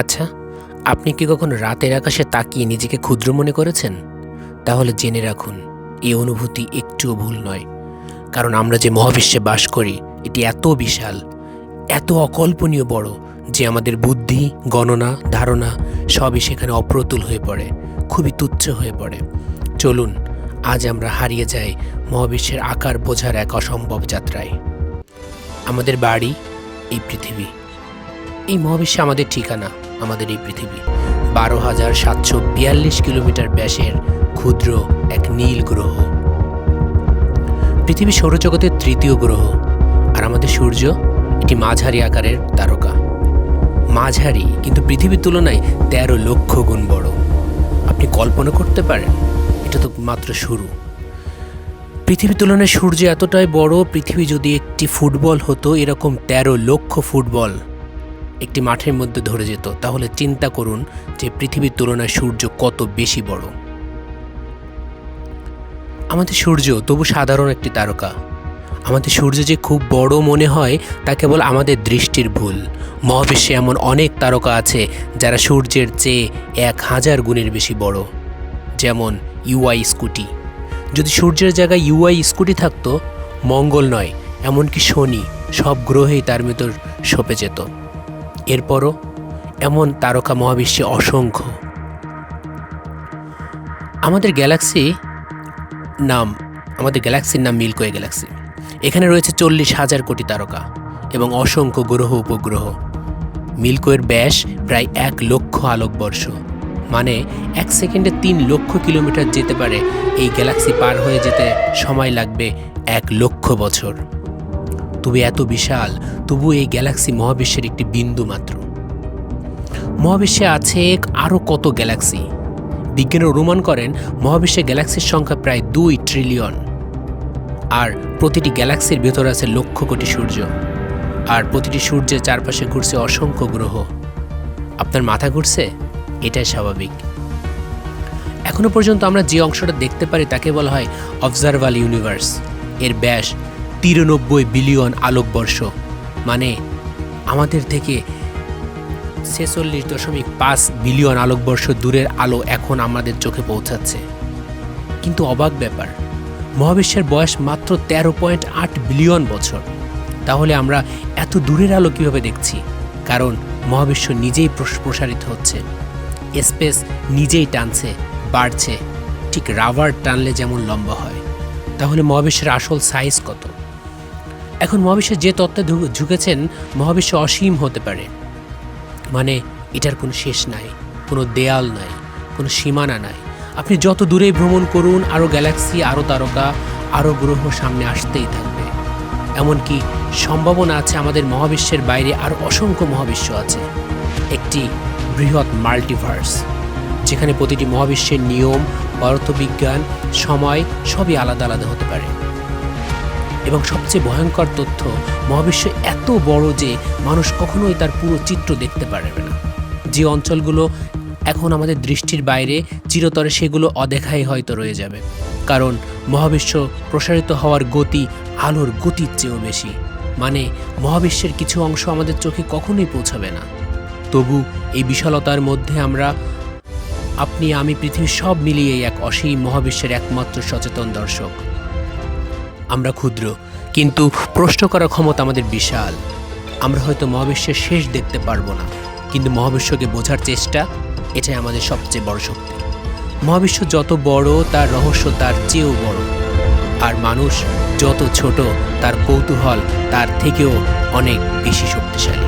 আচ্ছা, আপনি কি কখনো রাতের আকাশে তাকিয়ে নিজেকে ক্ষুদ্র মনে করেছেন? তাহলে জেনে রাখুন, এই অনুভূতি একটুও ভুল নয়। কারণ আমরা যে মহাবিশ্বে বাস করি, এটি এত বিশাল, এত অকল্পনীয় বড় যে আমাদের বুদ্ধি, গণনা, ধারণা সবই সেখানে অপ্রতুল হয়ে পড়ে, খুবই তুচ্ছ হয়ে পড়ে। চলুন, আজ আমরা হারিয়ে যাই মহাবিশ্বের আকার বোঝার এক অসম্ভব যাত্রায়। আমাদের বাড়ি এই পৃথিবী, এই মহাবিশ্বে আমাদের ঠিকানা, আমাদের এই পৃথিবী 12,742 কিলোমিটার ব্যাসের ক্ষুদ্র এক নীল গ্রহ। পৃথিবী সৌরজগতের তৃতীয় গ্রহ, আর আমাদের সূর্য এটি মাঝারি আকারের তারকা। মাঝারি, কিন্তু পৃথিবীর তুলনায় 13 লক্ষ গুণ বড়। আপনি কল্পনা করতে পারেন? এটা তো মাত্র শুরু। পৃথিবীর তুলনায় সূর্য এতটাই বড়, পৃথিবী যদি একটি ফুটবল হতো, এরকম 13 লক্ষ ফুটবল একটি মাঠের মধ্যে ধরে যেত, তাহলে চিন্তা করুন যে পৃথিবীর তুলনায় সূর্য কত বেশি বড়। আমাদের সূর্য তবু সাধারণ একটি তারকা। আমাদের সূর্য যে খুব বড় মনে হয় তা কেবল আমাদের দৃষ্টির ভুল। মহাবিশ্বে এমন অনেক তারকা আছে যারা সূর্যের চেয়ে 1000 গুণের বেশি বড়। যেমন ইউআই স্কুটি। যদি সূর্যের জায়গায় ইউআই স্কুটি থাকতো, মঙ্গল নয়, এমনকি শনি, সব গ্রহেই তার ভিতর সঁপে যেত। এরপরও এমন তারকা মহাবিশ্বে অসংখ্য। আমাদের গ্যালাক্সির নাম মিল্কওয়ে গ্যালাক্সি। এখানে রয়েছে 40,000 কোটি তারকা এবং অসংখ্য গ্রহ উপগ্রহ। মিল্কওয়ের ব্যাস প্রায় 1 লক্ষ আলোকবর্ষ, মানে 1 সেকেন্ডে 3 লক্ষ কিলোমিটার যেতে পারে। এই গ্যালাক্সি পার হয়ে যেতে সময় লাগবে 1 লক্ষ বছর। তবে এত বিশাল, তবু এই গ্যালাক্সি মহাবিশ্বের একটি বিন্দু মাত্র। মহাবিশ্বে আছে আরও কত গ্যালাক্সি। বিজ্ঞানীরা অনুমান করেন মহাবিশ্বে গ্যালাক্সির সংখ্যা প্রায় 2 ট্রিলিয়ন। আর প্রতিটি গ্যালাক্সির ভেতরে আছে লক্ষ কোটি সূর্য, আর প্রতিটি সূর্যের চারপাশে ঘুরছে অসংখ্য গ্রহ। আপনার মাথা ঘুরছে? এটাই স্বাভাবিক। এখনো পর্যন্ত আমরা যে অংশটা দেখতে পারি তাকে বলা হয় অবজারভাবল ইউনিভার্স। এর ব্যাস 93 বিলিয়ন আলোকবর্ষ, মানে আমাদের থেকে 46.5 বিলিয়ন আলোকবর্ষ দূরের আলো এখন আমাদের চোখে পৌঁছাচ্ছে। কিন্তু অবাক ব্যাপার, মহাবিশ্বের বয়স মাত্র 13.8 বিলিয়ন বছর। তাহলে আমরা এত দূরের আলো কীভাবে দেখছি? কারণ মহাবিশ্ব নিজেই প্রসারিত হচ্ছে, স্পেস নিজেই টানছে, বাড়ছে, ঠিক রাবার টানলে যেমন লম্বা হয়। তাহলে মহাবিশ্বের আসল সাইজ কত? এখন মহাবিশ্বের যে তত্ত্বে ঝুঁকেছেন, মহাবিশ্ব অসীম হতে পারে, মানে এটার কোনো শেষ নাই, কোনো দেয়াল নাই, কোনো সীমানা নাই। আপনি যত দূরেই ভ্রমণ করুন, আরও গ্যালাক্সি, আরও তারকা, আরও গ্রহ সামনে আসতেই থাকবে। এমনকি সম্ভাবনা আছে আমাদের মহাবিশ্বের বাইরে আরও অসংখ্য মহাবিশ্ব আছে, একটি বৃহৎ মাল্টিভার্স, যেখানে প্রতিটি মহাবিশ্বের নিয়ম, পদার্থবিজ্ঞান, সময় সবই আলাদা আলাদা হতে পারে। এবং সবচেয়ে ভয়ঙ্কর তথ্য, মহাবিশ্ব এত বড় যে মানুষ কখনোই তার পুরো চিত্র দেখতে পারবে না। যে অঞ্চলগুলো এখন আমাদের দৃষ্টির বাইরে, চিরতরে সেগুলো অদেখাই হয়তো রয়ে যাবে। কারণ মহাবিশ্ব প্রসারিত হওয়ার গতি আলোর গতির চেয়েও বেশি, মানে মহাবিশ্বের কিছু অংশ আমাদের চোখে কখনোই পৌঁছাবে না। তবু এই বিশালতার মধ্যে আপনি, আমি, পৃথিবীর সব মিলিয়ে এক অসীম মহাবিশ্বের একমাত্র সচেতন দর্শক। আমরা ক্ষুদ্র, কিন্তু প্রশ্ন করার ক্ষমতা আমাদের বিশাল। আমরা হয়তো মহাবিশ্বের শেষ দেখতে পারবো না, কিন্তু মহাবিশ্বকে বোঝার চেষ্টা, এটাই আমাদের সবচেয়ে বড় শক্তি। মহাবিশ্ব যত বড়, তার রহস্য তার চেয়েও বড়। আর মানুষ যত ছোট, তার কৌতূহল তার থেকেও অনেক বেশি শক্তিশালী।